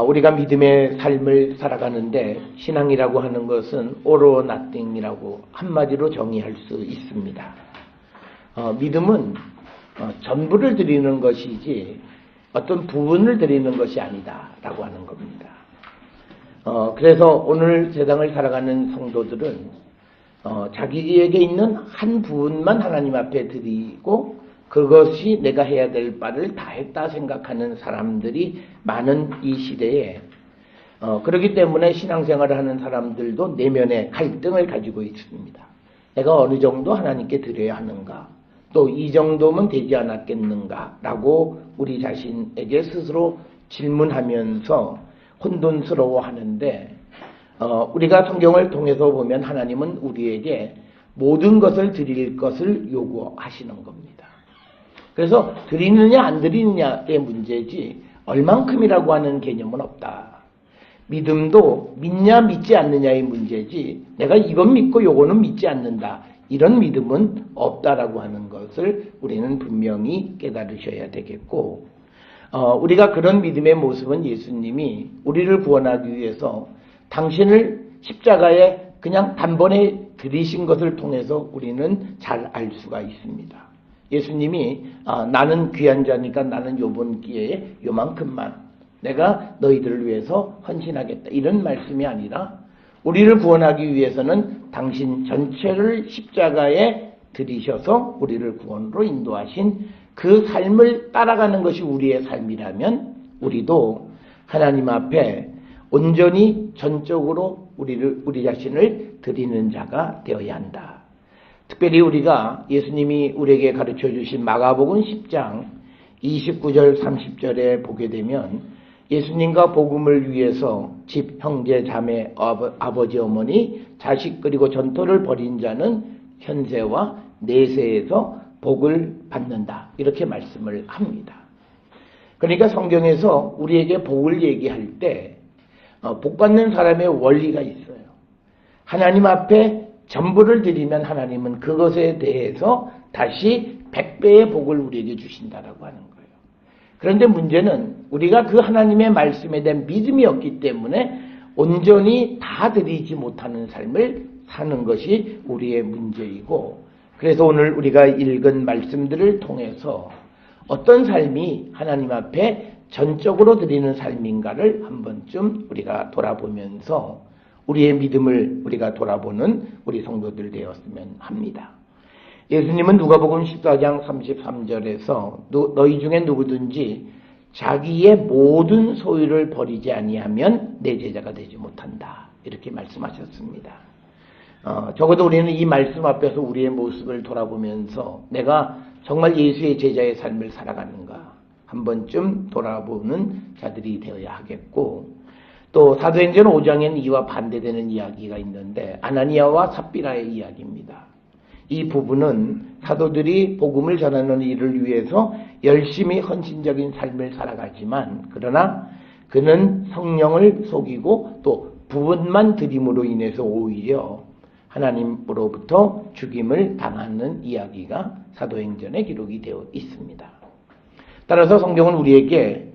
우리가 믿음의 삶을 살아가는데 신앙이라고 하는 것은 all or nothing이라고 한마디로 정의할 수 있습니다. 믿음은 전부를 드리는 것이지 어떤 부분을 드리는 것이 아니다라고 하는 겁니다. 그래서 오늘 세상을 살아가는 성도들은 자기에게 있는 한 부분만 하나님 앞에 드리고 그것이 내가 해야 될 바를 다 했다 생각하는 사람들이 많은 이 시대에 그렇기 때문에 신앙생활을 하는 사람들도 내면의 갈등을 가지고 있습니다. 내가 어느 정도 하나님께 드려야 하는가, 또 이 정도면 되지 않았겠는가 라고 우리 자신에게 스스로 질문하면서 혼돈스러워 하는데 우리가 성경을 통해서 보면 하나님은 우리에게 모든 것을 드릴 것을 요구하시는 겁니다. 그래서 드리느냐 안 드리느냐의 문제지 얼만큼이라고 하는 개념은 없다. 믿음도 믿냐 믿지 않느냐의 문제지 내가 이건 믿고 요거는 믿지 않는다. 이런 믿음은 없다라고 하는 것을 우리는 분명히 깨달으셔야 되겠고 우리가 그런 믿음의 모습은 예수님이 우리를 구원하기 위해서 당신을 십자가에 그냥 단번에 들이신 것을 통해서 우리는 잘 알 수가 있습니다. 예수님이 나는 귀한 자니까 나는 요번 기회에 요만큼만 내가 너희들을 위해서 헌신하겠다 이런 말씀이 아니라 우리를 구원하기 위해서는 당신 전체를 십자가에 들이셔서 우리를 구원으로 인도하신 그 삶을 따라가는 것이 우리의 삶이라면 우리도 하나님 앞에 온전히 전적으로 우리 자신을 드리는 자가 되어야 한다. 특별히 우리가 예수님이 우리에게 가르쳐 주신 마가복음 10장 29절 30절에 보게 되면 예수님과 복음을 위해서 집, 형제, 자매, 아버지, 어머니, 자식 그리고 전토를 벌인 자는 현세와 내세에서 복을 받는다. 이렇게 말씀을 합니다. 그러니까 성경에서 우리에게 복을 얘기할 때 복 받는 사람의 원리가 있어요. 하나님 앞에 전부를 드리면 하나님은 그것에 대해서 다시 100배의 복을 우리에게 주신다라고 하는 거예요. 그런데 문제는 우리가 그 하나님의 말씀에 대한 믿음이 없기 때문에 온전히 다 드리지 못하는 삶을 사는 것이 우리의 문제이고 그래서 오늘 우리가 읽은 말씀들을 통해서 어떤 삶이 하나님 앞에 전적으로 드리는 삶인가를 한 번쯤 우리가 돌아보면서 우리의 믿음을 우리가 돌아보는 우리 성도들 되었으면 합니다. 예수님은 누가복음 14장 33절에서 너희 중에 누구든지 자기의 모든 소유를 버리지 아니하면 내 제자가 되지 못한다. 이렇게 말씀하셨습니다. 적어도 우리는 이 말씀 앞에서 우리의 모습을 돌아보면서 내가 정말 예수의 제자의 삶을 살아가는가 한 번쯤 돌아보는 자들이 되어야 하겠고 또 사도행전 5장에는 이와 반대되는 이야기가 있는데 아나니아와 삽비라의 이야기입니다. 이 부분은 사도들이 복음을 전하는 일을 위해서 열심히 헌신적인 삶을 살아가지만 그러나 그는 성령을 속이고 또 부분만 드림으로 인해서 오히려 하나님으로부터 죽임을 당하는 이야기가 사도행전에 기록이 되어 있습니다. 따라서 성경은 우리에게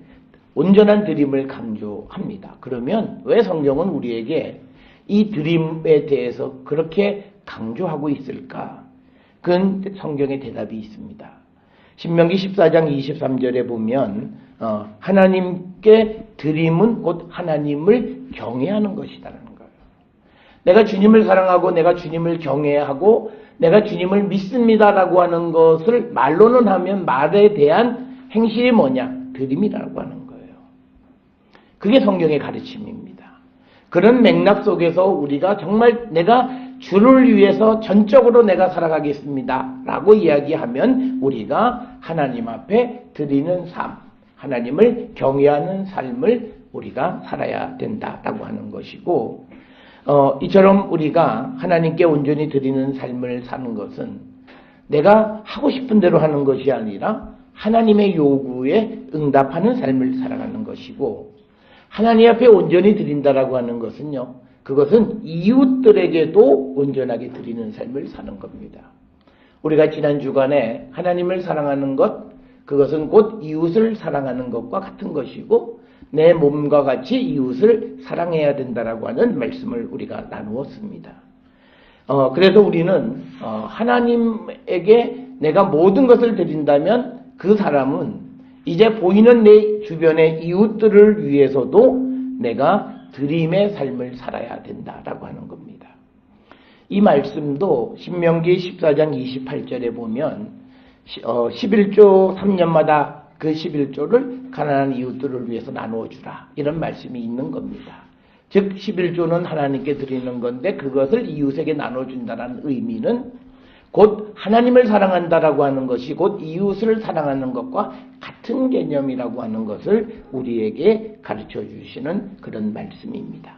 온전한 드림을 강조합니다. 그러면 왜 성경은 우리에게 이 드림에 대해서 그렇게 강조하고 있을까? 그건 성경의 대답이 있습니다. 신명기 14장 23절에 보면 하나님께 드림은 곧 하나님을 경외하는 것이라는 거예요. 내가 주님을 사랑하고 내가 주님을 경외하고 내가 주님을 믿습니다라고 하는 것을 말로는 하면 말에 대한 행실이 뭐냐? 드림이라고 하는 거예요. 그게 성경의 가르침입니다. 그런 맥락 속에서 우리가 정말 내가 주를 위해서 전적으로 내가 살아가겠습니다 라고 이야기하면 우리가 하나님 앞에 드리는 삶, 하나님을 경외하는 삶을 우리가 살아야 된다라고 하는 것이고 이처럼 우리가 하나님께 온전히 드리는 삶을 사는 것은 내가 하고 싶은 대로 하는 것이 아니라 하나님의 요구에 응답하는 삶을 살아가는 것이고 하나님 앞에 온전히 드린다라고 하는 것은요. 그것은 이웃들에게도 온전하게 드리는 삶을 사는 겁니다. 우리가 지난 주간에 하나님을 사랑하는 것, 그것은 곧 이웃을 사랑하는 것과 같은 것이고 내 몸과 같이 이웃을 사랑해야 된다라고 하는 말씀을 우리가 나누었습니다. 그래서 우리는 하나님에게 내가 모든 것을 드린다면 그 사람은 이제 보이는 내 주변의 이웃들을 위해서도 내가 드림의 삶을 살아야 된다라고 하는 겁니다. 이 말씀도 신명기 14장 28절에 보면 11조 3년마다 그 11조를 가난한 이웃들을 위해서 나누어 주라 이런 말씀이 있는 겁니다. 즉 11조는 하나님께 드리는 건데 그것을 이웃에게 나눠준다는 의미는 곧 하나님을 사랑한다라고 하는 것이 곧 이웃을 사랑하는 것과 같은 개념이라고 하는 것을 우리에게 가르쳐 주시는 그런 말씀입니다.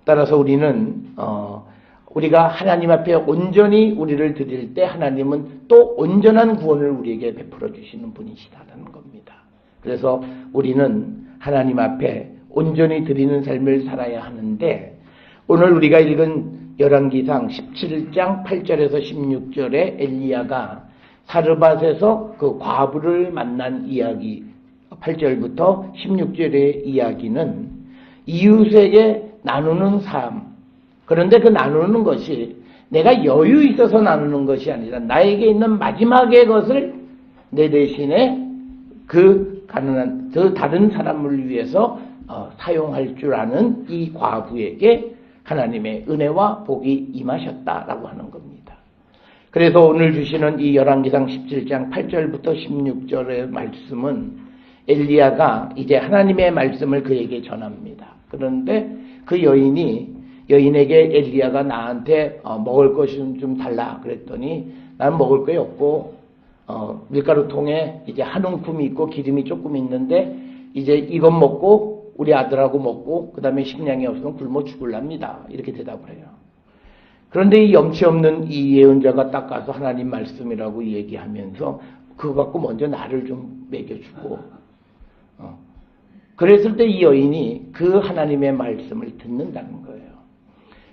따라서 우리는 우리가 하나님 앞에 온전히 우리를 드릴 때 하나님은 또 온전한 구원을 우리에게 베풀어 주시는 분이시다는 겁니다. 그래서 우리는 하나님 앞에 온전히 드리는 삶을 살아야 하는데 오늘 우리가 읽은 열왕기상 17장 8절에서 16절에 엘리야가 사르밧에서 그 과부를 만난 이야기 8절부터 16절의 이야기는 이웃에게 나누는 삶, 그런데 그 나누는 것이 내가 여유 있어서 나누는 것이 아니라 나에게 있는 마지막의 것을 내 대신에 그 가난한 그 다른 사람을 위해서 사용할 줄 아는 이 과부에게 하나님의 은혜와 복이 임하셨다라고 하는 겁니다. 그래서 오늘 주시는 이 열왕기상 17장 8절부터 16절의 말씀은 엘리야가 이제 하나님의 말씀을 그에게 전합니다. 그런데 그 여인에게 엘리야가 나한테 먹을 것이 좀 달라 그랬더니 난 먹을 게 없고 밀가루통에 이제 한 움큼이 있고 기름이 조금 있는데 이제 이것 먹고 우리 아들하고 먹고 그 다음에 식량이 없으면 굶어 죽을랍니다. 이렇게 대답을 해요. 그런데 이 염치 없는 이 예언자가 딱 가서 하나님 말씀이라고 얘기하면서 그거 갖고 먼저 나를 좀 먹여주고 그랬을 때 이 여인이 그 하나님의 말씀을 듣는다는 거예요.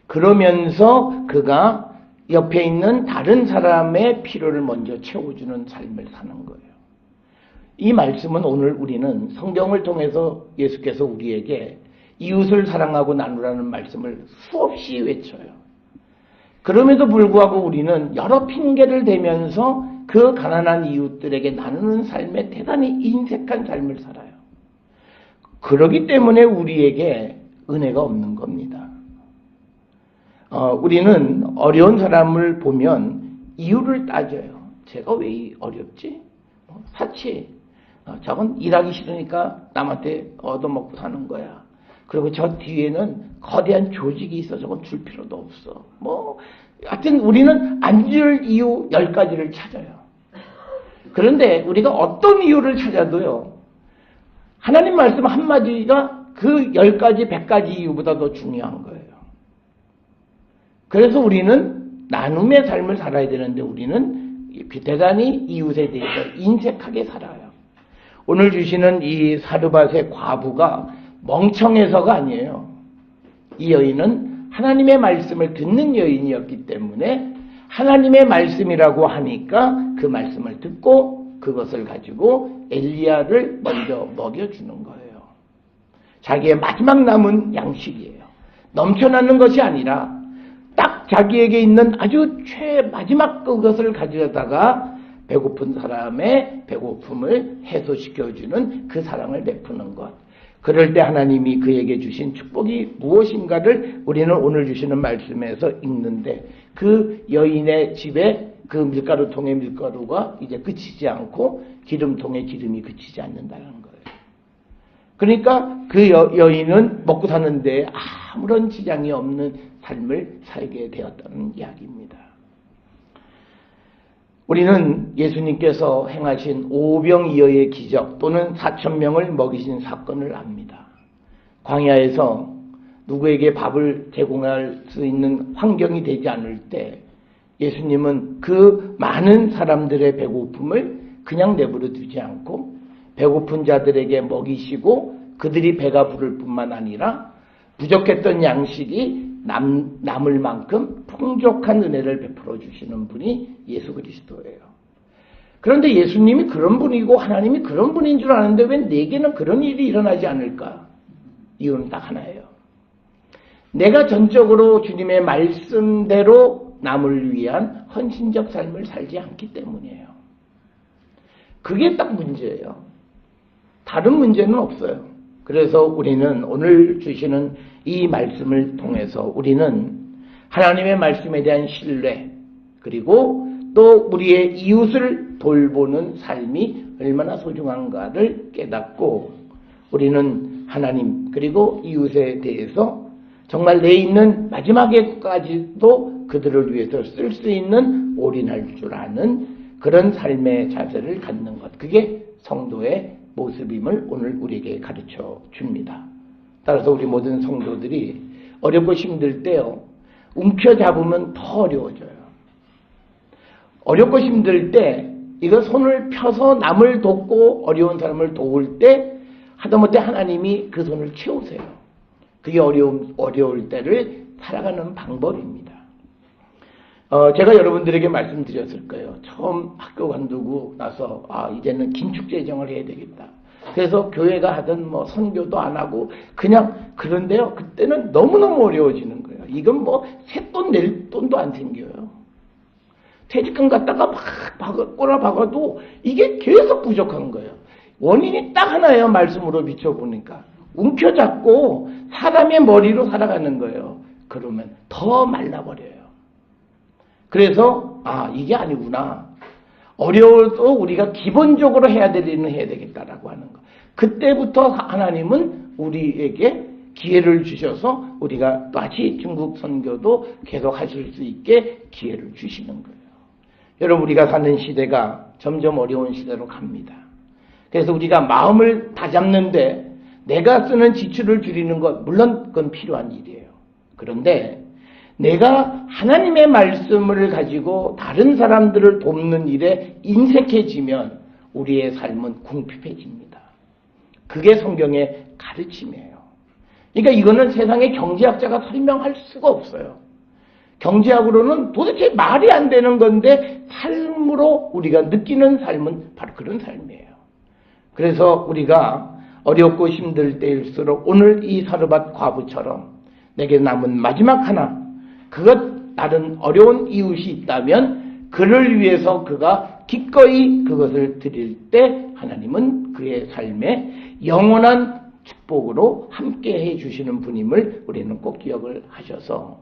그러면서 그가 옆에 있는 다른 사람의 필요를 먼저 채워주는 삶을 사는 거예요. 이 말씀은 오늘 우리는 성경을 통해서 예수께서 우리에게 이웃을 사랑하고 나누라는 말씀을 수없이 외쳐요. 그럼에도 불구하고 우리는 여러 핑계를 대면서 그 가난한 이웃들에게 나누는 삶에 대단히 인색한 삶을 살아요. 그렇기 때문에 우리에게 은혜가 없는 겁니다. 우리는 어려운 사람을 보면 이유를 따져요. 제가 왜 어렵지? 사치. 저건 일하기 싫으니까 남한테 얻어먹고 사는 거야. 그리고 저 뒤에는 거대한 조직이 있어. 저건 줄 필요도 없어. 하여튼 우리는 안 줄 이유 10가지를 찾아요. 그런데 우리가 어떤 이유를 찾아도요. 하나님 말씀 한마디가 그 10가지, 100가지 이유보다 더 중요한 거예요. 그래서 우리는 나눔의 삶을 살아야 되는데 우리는 대단히 이웃에 대해서 인색하게 살아요. 오늘 주시는 이 사르밧의 과부가 멍청해서가 아니에요. 이 여인은 하나님의 말씀을 듣는 여인이었기 때문에 하나님의 말씀이라고 하니까 그 말씀을 듣고 그것을 가지고 엘리야를 먼저 먹여주는 거예요. 자기의 마지막 남은 양식이에요. 넘쳐나는 것이 아니라 딱 자기에게 있는 아주 마지막 그것을 가져다가 배고픈 사람의 배고픔을 해소시켜주는 그 사랑을 베푸는 것. 그럴 때 하나님이 그에게 주신 축복이 무엇인가를 우리는 오늘 주시는 말씀에서 읽는데 그 여인의 집에 그 밀가루통의 밀가루가 이제 그치지 않고 기름통의 기름이 그치지 않는다는 거예요. 그러니까 그 여인은 먹고 사는데 아무런 지장이 없는 삶을 살게 되었다는 이야기입니다. 우리는 예수님께서 행하신 오병이어의 기적 또는 4,000명을 먹이신 사건을 압니다. 광야에서 누구에게 밥을 제공할 수 있는 환경이 되지 않을 때 예수님은 그 많은 사람들의 배고픔을 그냥 내버려 두지 않고 배고픈 자들에게 먹이시고 그들이 배가 부를 뿐만 아니라 부족했던 양식이 남을 만큼 풍족한 은혜를 베풀어 주시는 분이 예수 그리스도예요. 그런데 예수님이 그런 분이고 하나님이 그런 분인 줄 아는데 왜 내게는 그런 일이 일어나지 않을까? 이유는 딱 하나예요. 내가 전적으로 주님의 말씀대로 남을 위한 헌신적 삶을 살지 않기 때문이에요. 그게 딱 문제예요. 다른 문제는 없어요. 그래서 우리는 오늘 주시는 이 말씀을 통해서 우리는 하나님의 말씀에 대한 신뢰, 그리고 또 우리의 이웃을 돌보는 삶이 얼마나 소중한가를 깨닫고 우리는 하나님 그리고 이웃에 대해서 정말 내 있는 마지막에까지도 그들을 위해서 쓸 수 있는 올인할 줄 아는 그런 삶의 자세를 갖는 것. 그게 성도의 모습임을 오늘 우리에게 가르쳐 줍니다. 따라서 우리 모든 성도들이 어렵고 힘들 때요, 움켜잡으면 더 어려워져요. 어렵고 힘들 때 이거 손을 펴서 남을 돕고 어려운 사람을 도울 때 하다못해 하나님이 그 손을 채우세요. 그게 어려울 때를 살아가는 방법입니다. 제가 여러분들에게 말씀드렸을 거예요. 처음 학교 관두고 나서 이제는 긴축재정을 해야 되겠다. 그래서 교회가 하던 선교도 안 하고 그냥 그런데요. 그때는 너무너무 어려워지는 거예요. 이건 새돈 낼 돈도 안 생겨요. 퇴직금 갖다가 막 꼬라박아도 이게 계속 부족한 거예요. 원인이 딱 하나예요. 말씀으로 비춰보니까. 움켜잡고 사람의 머리로 살아가는 거예요. 그러면 더 말라버려요. 그래서 이게 아니구나. 어려워도 우리가 기본적으로 해야 될 일은 해야 되겠다라고 하는 거. 그때부터 하나님은 우리에게 기회를 주셔서 우리가 다시 중국 선교도 계속 하실 수 있게 기회를 주시는 거예요. 여러분, 우리가 사는 시대가 점점 어려운 시대로 갑니다. 그래서 우리가 마음을 다잡는데 내가 쓰는 지출을 줄이는 것, 물론 그건 필요한 일이에요. 그런데 내가 하나님의 말씀을 가지고 다른 사람들을 돕는 일에 인색해지면 우리의 삶은 궁핍해집니다. 그게 성경의 가르침이에요. 그러니까 이거는 세상의 경제학자가 설명할 수가 없어요. 경제학으로는 도대체 말이 안 되는 건데 삶으로 우리가 느끼는 삶은 바로 그런 삶이에요. 그래서 우리가 어렵고 힘들 때일수록 오늘 이 사르밧 과부처럼 내게 남은 마지막 하나, 그것 다른 어려운 이웃이 있다면 그를 위해서 그가 기꺼이 그것을 드릴 때 하나님은 그의 삶에 영원한 축복으로 함께 해주시는 분임을 우리는 꼭 기억을 하셔서,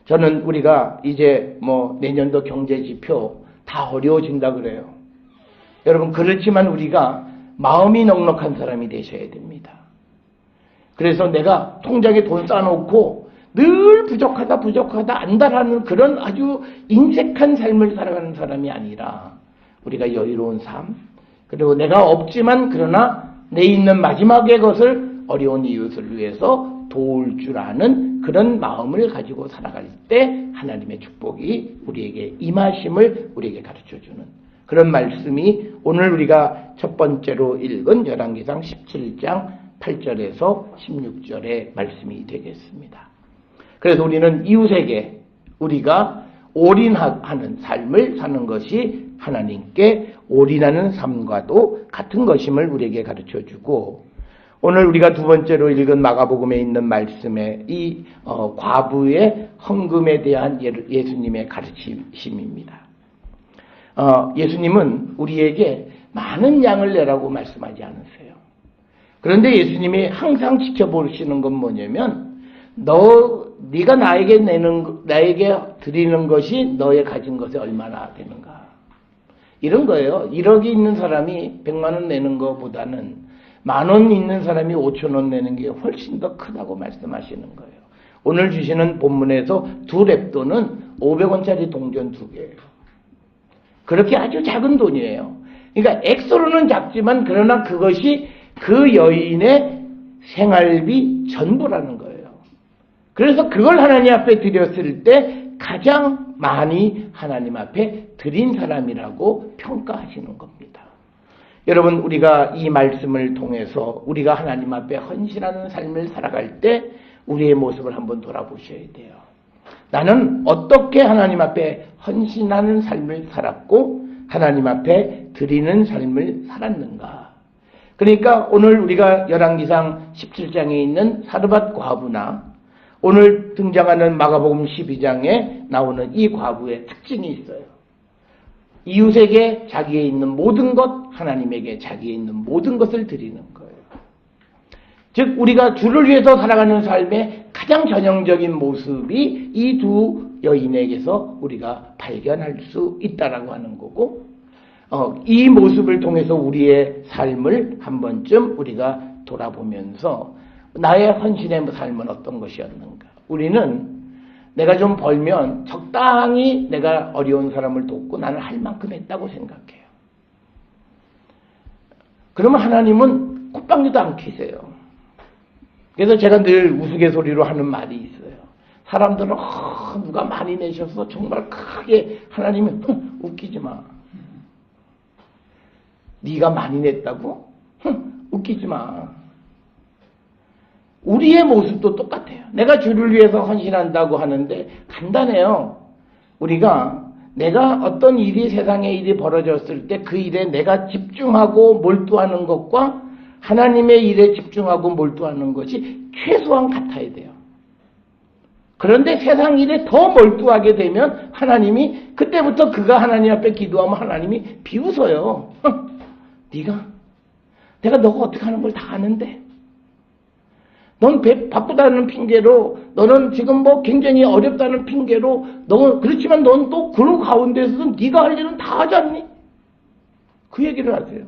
저는 우리가 이제 내년도 경제지표 다 어려워진다 그래요. 여러분, 그렇지만 우리가 마음이 넉넉한 사람이 되셔야 됩니다. 그래서 내가 통장에 돈 쌓아놓고 늘 부족하다 안달하는 그런 아주 인색한 삶을 살아가는 사람이 아니라 우리가 여유로운 삶, 그리고 내가 없지만 그러나 내 있는 마지막의 것을 어려운 이웃을 위해서 도울 줄 아는 그런 마음을 가지고 살아갈 때 하나님의 축복이 우리에게 임하심을 우리에게 가르쳐주는 그런 말씀이 오늘 우리가 첫 번째로 읽은 열왕기상 17장 8절에서 16절의 말씀이 되겠습니다. 그래서 우리는 이웃에게 우리가 올인하는 삶을 사는 것이 하나님께 올인하는 삶과도 같은 것임을 우리에게 가르쳐주고, 오늘 우리가 두 번째로 읽은 마가복음에 있는 말씀에 이 과부의 헌금에 대한 예수님의 가르침입니다. 예수님은 우리에게 많은 양을 내라고 말씀하지 않으세요. 그런데 예수님이 항상 지켜보시는 건 뭐냐면 네가 나에게 드리는 것이 너의 가진 것에 얼마나 되는가, 이런 거예요. 1억이 있는 사람이 100만 원 내는 것보다는 10,000원 있는 사람이 5,000원 내는 게 훨씬 더 크다고 말씀하시는 거예요. 오늘 주시는 본문에서 두 렙돈은 500원짜리 동전 2개예요. 그렇게 아주 작은 돈이에요. 그러니까 액수로는 작지만 그러나 그것이 그 여인의 생활비 전부라는 거예요. 그래서 그걸 하나님 앞에 드렸을 때 가장 많이 하나님 앞에 드린 사람이라고 평가하시는 겁니다. 여러분, 우리가 이 말씀을 통해서 우리가 하나님 앞에 헌신하는 삶을 살아갈 때 우리의 모습을 한번 돌아보셔야 돼요. 나는 어떻게 하나님 앞에 헌신하는 삶을 살았고 하나님 앞에 드리는 삶을 살았는가? 그러니까 오늘 우리가 열왕기상 17장에 있는 사르밧 과부나 오늘 등장하는 마가복음 12장에 나오는 이 과부의 특징이 있어요. 이웃에게 자기에 있는 모든 것, 하나님에게 자기에 있는 모든 것을 드리는 거예요. 즉 우리가 주를 위해서 살아가는 삶의 가장 전형적인 모습이 이 두 여인에게서 우리가 발견할 수 있다라고 하는 거고, 이 모습을 통해서 우리의 삶을 한 번쯤 우리가 돌아보면서 나의 헌신의 삶은 어떤 것이었는가? 우리는 내가 좀 벌면 적당히 내가 어려운 사람을 돕고 나는 할 만큼 했다고 생각해요. 그러면 하나님은 콧방귀도 안 퀴세요. 그래서 제가 늘 우스갯소리로 하는 말이 있어요. 사람들은 누가 많이 내셔서 정말 크게 하나님이 웃기지 마. 네가 많이 냈다고? 웃기지 마. 우리의 모습도 똑같아요. 내가 주를 위해서 헌신한다고 하는데 간단해요. 우리가 내가 어떤 일이 세상에 일이 벌어졌을 때 그 일에 내가 집중하고 몰두하는 것과 하나님의 일에 집중하고 몰두하는 것이 최소한 같아야 돼요. 그런데 세상 일에 더 몰두하게 되면 하나님이 그때부터 그가 하나님 앞에 기도하면 하나님이 비웃어요. 내가 너가 어떻게 하는 걸 다 아는데 넌 바쁘다는 핑계로, 너는 지금 뭐 굉장히 어렵다는 핑계로, 그렇지만 넌 또 그 가운데서도 네가 할 일은 다 하지 않니? 그 얘기를 하세요.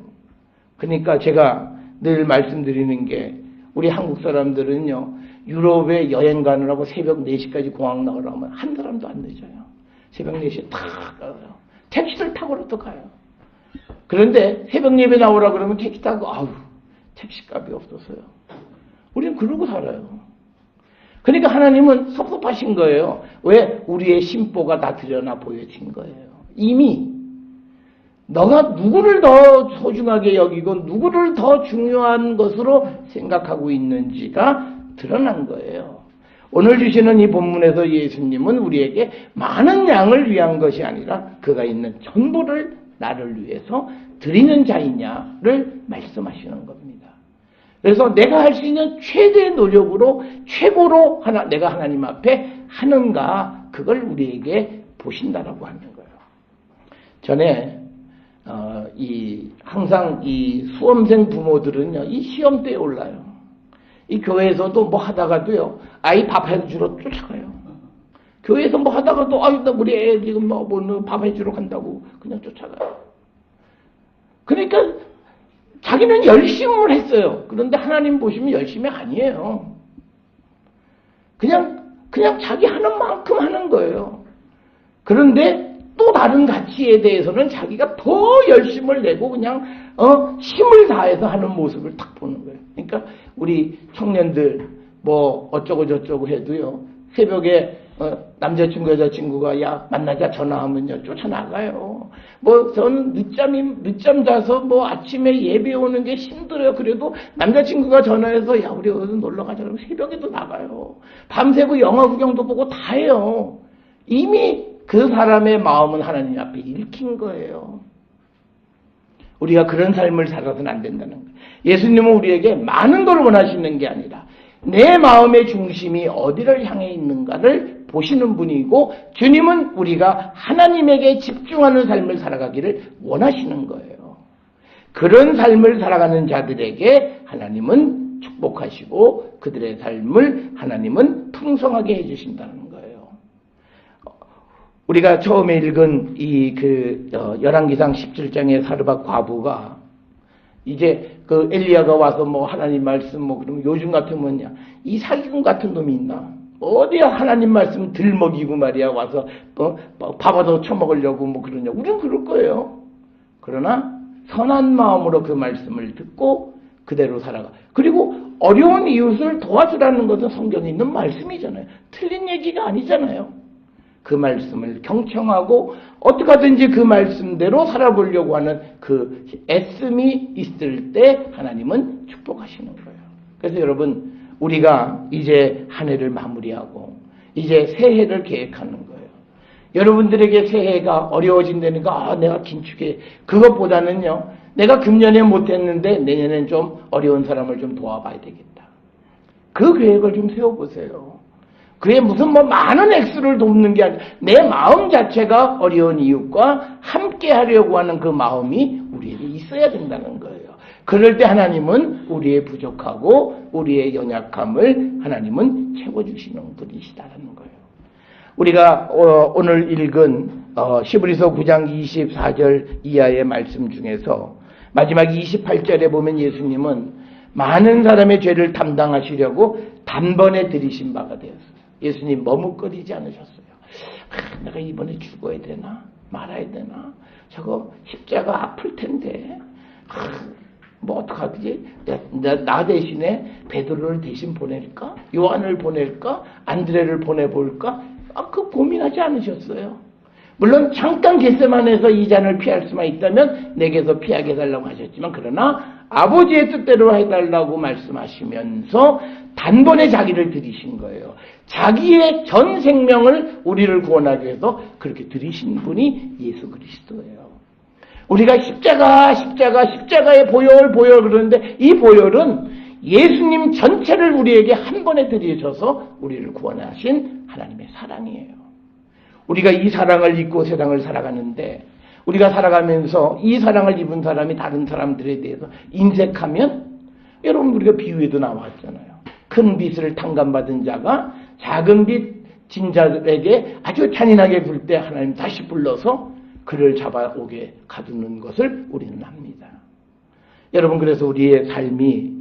그러니까 제가 늘 말씀드리는 게, 우리 한국 사람들은요, 유럽에 여행 가느라고 새벽 4시까지 공항 나가려면 한 사람도 안 늦어요. 새벽 4시에 탁 가요. 택시를 타고라도 가요. 그런데 새벽 예배 나오라 그러면 택시 타고, 택시값이 없어서요. 우리는 그러고 살아요. 그러니까 하나님은 섭섭하신 거예요. 왜? 우리의 심보가 다 드러나 보여진 거예요. 이미 너가 누구를 더 소중하게 여기고 누구를 더 중요한 것으로 생각하고 있는지가 드러난 거예요. 오늘 주시는 이 본문에서 예수님은 우리에게 많은 양을 위한 것이 아니라 그가 있는 전부를 나를 위해서 드리는 자이냐를 말씀하시는 겁니다. 그래서 내가 할 수 있는 최대의 노력으로 최고로 내가 하나님 앞에 하는가, 그걸 우리에게 보신다라고 하는 거예요. 전에 항상 이 수험생 부모들은요, 이 시험 때에 올라요. 이 교회에서도 뭐 하다가도요, 아이 밥 해주러 쫓아가요. 교회에서 뭐 하다가도 나 우리 애 지금 밥 해주러 간다고 그냥 쫓아가요. 그러니까 자기는 열심을 했어요. 그런데 하나님 보시면 열심이 아니에요. 그냥 자기 하는 만큼 하는 거예요. 그런데 또 다른 가치에 대해서는 자기가 더 열심을 내고 그냥 힘을 다해서 하는 모습을 딱 보는 거예요. 그러니까 우리 청년들 뭐 어쩌고 저쩌고 해도요, 새벽에 남자친구 여자친구가 야 만나자 전화하면요 쫓아나가요. 뭐 저는 늦잠 자서 뭐 아침에 예배 오는 게 힘들어요. 그래도 남자친구가 전화해서 야 우리 어디 놀러 가자 그러면 새벽에도 나가요. 밤새고 영화 구경도 보고 다 해요. 이미 그 사람의 마음은 하나님 앞에 읽힌 거예요. 우리가 그런 삶을 살아서는 안 된다는 거예요. 예수님은 우리에게 많은 걸 원하시는 게 아니라 내 마음의 중심이 어디를 향해 있는가를 보시는 분이고, 주님은 우리가 하나님에게 집중하는 삶을 살아가기를 원하시는 거예요. 그런 삶을 살아가는 자들에게 하나님은 축복하시고 그들의 삶을 하나님은 풍성하게 해주신다는 거예요. 우리가 처음에 읽은 열왕기상 17장의 사르밧 과부가 이제 그 엘리야가 와서 뭐 하나님 말씀 그러면 요즘 같으면 이 사기꾼 같은 놈이 있나? 어디야 하나님 말씀 들먹이고 말이야 와서 밥 얻어 처먹으려고 그러냐? 우리는 그럴 거예요. 그러나 선한 마음으로 그 말씀을 듣고 그대로 살아가. 그리고 어려운 이웃을 도와주라는 것은 성경에 있는 말씀이잖아요. 틀린 얘기가 아니잖아요. 그 말씀을 경청하고 어떻게 하든지 그 말씀대로 살아보려고 하는 그 애씀이 있을 때 하나님은 축복하시는 거예요. 그래서 여러분, 우리가 이제 한 해를 마무리하고 이제 새해를 계획하는 거예요. 여러분들에게 새해가 어려워진다니까 내가 긴축해. 그것보다는요. 내가 금년에 못했는데 내년엔 좀 어려운 사람을 좀 도와봐야 되겠다. 그 계획을 좀 세워보세요. 그게 무슨 뭐 많은 액수를 돕는 게 아니라 내 마음 자체가 어려운 이웃과 함께 하려고 하는 그 마음이 우리에게 있어야 된다는 거예요. 그럴 때 하나님은 우리의 부족하고 우리의 연약함을 하나님은 채워주시는 분이시다라는 거예요. 우리가 오늘 읽은 히브리서 9장 24절 이하의 말씀 중에서 마지막 28절에 보면 예수님은 많은 사람의 죄를 담당하시려고 단번에 들이신 바가 되었어요. 예수님 머뭇거리지 않으셨어요. 내가 이번에 죽어야 되나? 말아야 되나? 저거 십자가 아플 텐데. 뭐 어떡하지? 나 대신에 베드로를 대신 보낼까? 요한을 보낼까? 안드레를 보내볼까? 그 고민하지 않으셨어요. 물론 잠깐 겟세마네에서 이 잔을 피할 수만 있다면 내게서 피하게 해달라고 하셨지만 그러나 아버지의 뜻대로 해달라고 말씀하시면서 단번에 자기를 드리신 거예요. 자기의 전 생명을 우리를 구원하기 위해서 그렇게 드리신 분이 예수 그리스도예요. 우리가 십자가의 보혈 그러는데 이 보혈은 예수님 전체를 우리에게 한 번에 드리셔서 우리를 구원하신 하나님의 사랑이에요. 우리가 이 사랑을 입고 세상을 살아가는데 우리가 살아가면서 이 사랑을 입은 사람이 다른 사람들에 대해서 인색하면 여러분 우리가 비유에도 나왔잖아요. 큰 빚을 탕감받은 자가 작은 빚 진 자들에게 아주 잔인하게 굴 때 하나님 다시 불러서 그를 잡아오게 가두는 것을 우리는 압니다. 여러분 그래서 우리의 삶이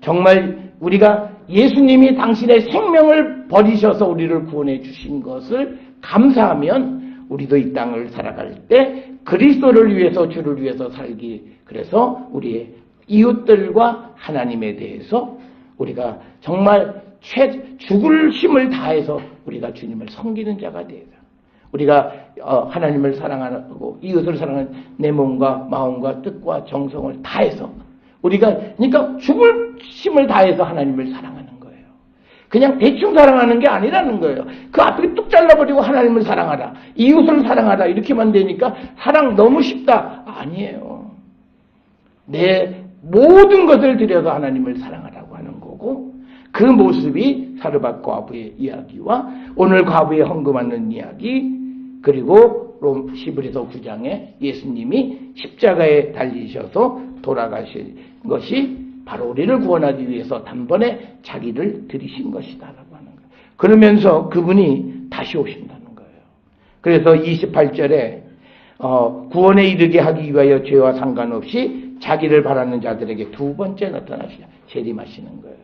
정말 우리가 예수님이 당신의 생명을 버리셔서 우리를 구원해 주신 것을 감사하면 우리도 이 땅을 살아갈 때 그리스도를 위해서 주를 위해서 살기 그래서 우리의 이웃들과 하나님에 대해서 우리가 정말 죽을 힘을 다해서 우리가 주님을 섬기는 자가 되어야 우리가 하나님을 사랑하고 이웃을 사랑하는 내 몸과 마음과 뜻과 정성을 다해서 우리가 그러니까 죽을 힘을 다해서 하나님을 사랑하는 거예요. 그냥 대충 사랑하는 게 아니라는 거예요. 그 앞에 뚝 잘라버리고 하나님을 사랑하라. 이웃을 사랑하라. 이렇게만 되니까 사랑 너무 쉽다. 아니에요. 내 모든 것을 들여서 하나님을 사랑하라고 하는 거고 그 모습이 사르밧 과부의 이야기와 오늘 과부의 헌금하는 이야기 그리고 히브리서 9장에 예수님이 십자가에 달리셔서 돌아가신 것이 바로 우리를 구원하기 위해서 단번에 자기를 들이신 것이다라고 하는 거예요. 그러면서 그분이 다시 오신다는 거예요. 그래서 28절에 구원에 이르게 하기 위하여 죄와 상관없이 자기를 바라는 자들에게 두 번째 나타나시냐 재림하시는 거예요.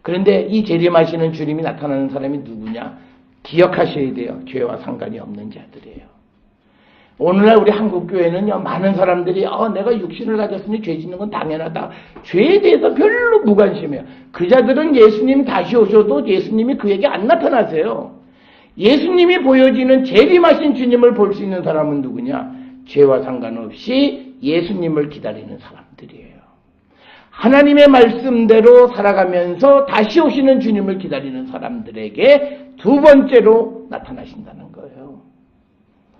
그런데 이 재림하시는 주님이 나타나는 사람이 누구냐? 기억하셔야 돼요. 죄와 상관이 없는 자들이에요. 오늘날 우리 한국교회는요, 많은 사람들이, 내가 육신을 가졌으니 죄 짓는 건 당연하다. 죄에 대해서 별로 무관심해요. 그 자들은 예수님 다시 오셔도 예수님이 그에게 안 나타나세요. 예수님이 보여지는 재림하신 주님을 볼 수 있는 사람은 누구냐? 죄와 상관없이 예수님을 기다리는 사람들이에요. 하나님의 말씀대로 살아가면서 다시 오시는 주님을 기다리는 사람들에게 두 번째로 나타나신다는 거예요.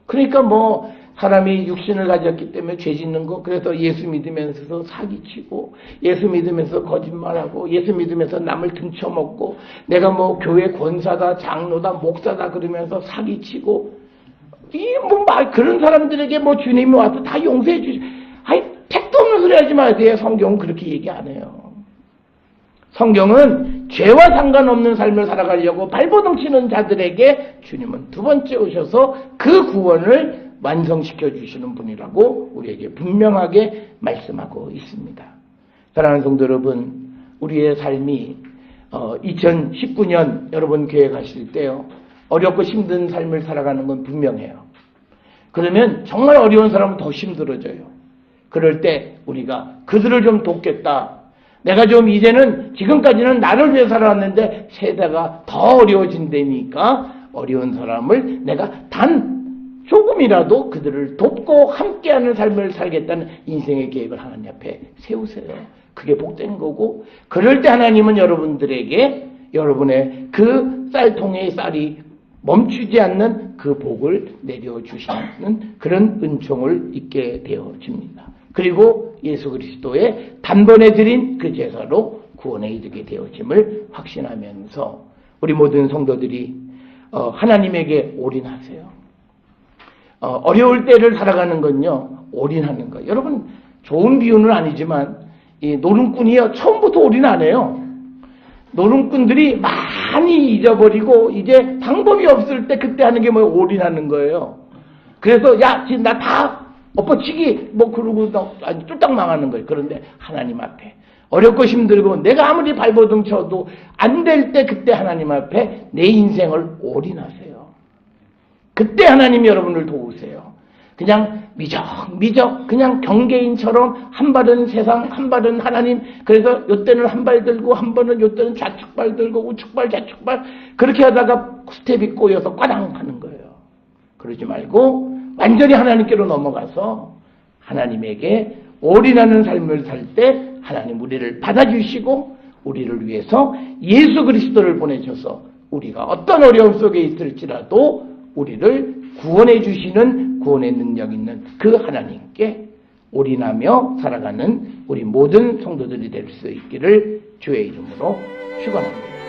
그러니까 뭐 사람이 육신을 가졌기 때문에 죄 짓는 거 그래서 예수 믿으면서 사기치고 예수 믿으면서 거짓말하고 예수 믿으면서 남을 등쳐먹고 내가 뭐 교회 권사다 장로다 목사다 그러면서 사기치고 그런 사람들에게 뭐 주님이 와서 다 용서해 주시. 택도 없는 소리 하지 마세요. 성경은 그렇게 얘기 안 해요. 성경은 죄와 상관없는 삶을 살아가려고 발버둥 치는 자들에게 주님은 두 번째 오셔서 그 구원을 완성시켜 주시는 분이라고 우리에게 분명하게 말씀하고 있습니다. 사랑하는 성도 여러분, 우리의 삶이 2019년 여러분 교회 가실 때요. 어렵고 힘든 삶을 살아가는 건 분명해요. 그러면 정말 어려운 사람은 더 힘들어져요. 그럴 때 우리가 그들을 좀 돕겠다. 내가 좀 이제는 지금까지는 나를 위해 살아왔는데 세대가 더 어려워진다니까 어려운 사람을 내가 단 조금이라도 그들을 돕고 함께하는 삶을 살겠다는 인생의 계획을 하나님 앞에 세우세요. 그게 복된 거고 그럴 때 하나님은 여러분들에게 여러분의 그 쌀통에 쌀이 멈추지 않는 그 복을 내려주시는 그런 은총을 잊게 되어집니다. 그리고 예수 그리스도의 단번에 드린 그 제사로 구원에 이르게 되어짐을 확신하면서 우리 모든 성도들이 하나님에게 올인하세요. 어려울 때를 살아가는 건요, 올인하는 거예요. 여러분, 좋은 비유는 아니지만 이 노름꾼이요, 처음부터 올인 안 해요. 노름꾼들이 많이 잊어버리고 이제 방법이 없을 때 그때 하는 게 뭐예요? 올인하는 거예요. 그래서 야, 지금 나 다 엎어치기 뭐 그러고 아주 뚝딱 망하는 거예요. 그런데 하나님 앞에 어렵고 힘들고 내가 아무리 발버둥 쳐도 안 될 때 그때 하나님 앞에 내 인생을 올인하세요. 그때 하나님이 여러분을 도우세요. 그냥 미적 그냥 경계인처럼 한 발은 세상 한 발은 하나님. 그래서 요때는 한 발 들고 한 번은 요때는 좌측발 들고 우측발 좌측발 그렇게 하다가 스텝이 꼬여서 꽈당 하는 거예요. 그러지 말고 완전히 하나님께로 넘어가서 하나님에게 올인하는 삶을 살 때 하나님 우리를 받아주시고 우리를 위해서 예수 그리스도를 보내셔서 우리가 어떤 어려움 속에 있을지라도 우리를 구원해 주시는 구원의 능력 있는 그 하나님께 올인하며 살아가는 우리 모든 성도들이 될 수 있기를 주의 이름으로 축원합니다.